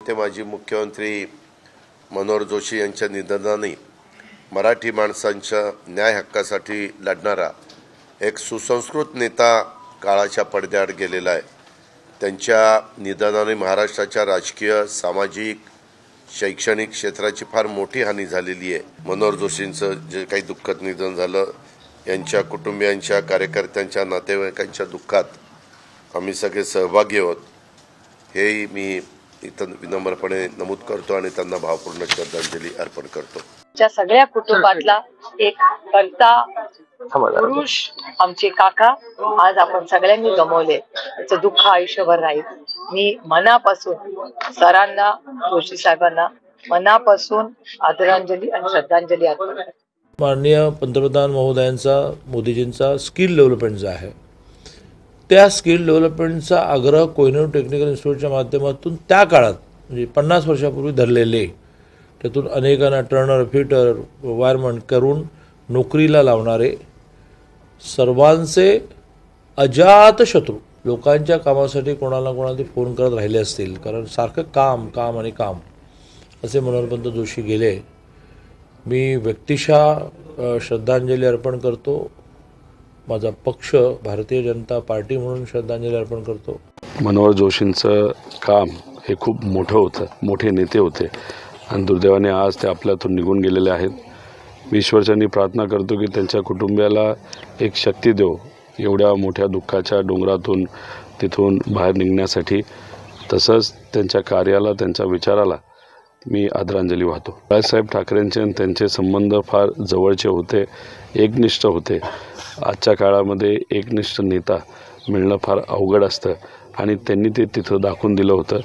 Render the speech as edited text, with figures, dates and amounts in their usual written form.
ते माजी मुख्यमंत्री मनोहर जोशी यांच्या निधनाने मराठी माणसांच्या न्याय हक्कासाठी लढणारा एक सुसंस्कृत नेता काळाच्या पडद्याआड गेलेला आहे। त्यांच्या निधनाने महाराष्ट्राच्या राजकीय, सामाजिक, शैक्षणिक क्षेत्राची फार मोठी हानी झालेली आहे। मनोहर जोशींचं जे काही दुःखद निधन झालं, यांच्या कुटुंबियांच्या, कार्यकर्त्यांच्या, नातेवाईकांच्या दुःखात आम्ही सगळे सहभागी आहोत, हेही मी इथं विनम्रपणे नमूद करतो आणि त्यांना भावपूर्ण श्रद्धांजली अर्पण करतो। त्या सगळ्या कुटुंबातला एक कर्ता पुरुष आमचे काका आज आपण सगळ्यांनी गमावले, त्याचं दुःख आयुष्यभर राहील। मी मनापासून सरांना, जोशी साहेबांना मनापासून आदरांजली आणि श्रद्धांजली अर्पण करतो। माननीय पंतप्रधान महोदयांचा, मोदीजींचा स्किल डेव्हलपमेंटचा आहे, त्या स्किल डेव्हलपमेंटचा आग्रह कोहिनूर टेक्निकल इन्स्टिट्यूटच्या माध्यमातून त्या काळात म्हणजे 50 वर्षापूर्वी धरलेले, त्यातून अनेकांना टर्नर, फिटर, वायरमन करून नोकरीला लावणारे सर्वांचे अजात शत्रू, लोकांच्या कामासाठी कोणाला कोणाला फोन करत राहिले असतील, कारण सारखं काम काम आणि काम असे मनोहरपंत जोशी गेले। मी व्यक्तिशः श्रद्धांजली अर्पण करतो, माझा पक्ष भारतीय जनता पार्टी म्हणून श्रद्धांजली अर्पण करतो। मनोहर जोशींचं काम हे खूप मोठं होतं, मोठे नेते होते आणि दुर्दैवाने आज ते आपल्यातून निघून गेलेले आहेत। मी ईश्वरचरणी प्रार्थना करतो की त्यांच्या कुटुंबियाला एक शक्ती देव एवढ्या मोठ्या दुःखाच्या डोंगरातून तिथून बाहेर निघण्यासाठी, तसंच त्यांच्या कार्याला, त्यांच्या विचाराला मी आदरांजली वाहतो। बाळासाहेब ठाकरेंचे आणि त्यांचे संबंध फार जवळचे होते, एकनिष्ठ होते। आजच्या काळामध्ये एकनिष्ठ नेता मिळणं फार अवघड असतं आणि त्यांनी ते तिथं दाखवून दिलं होतं।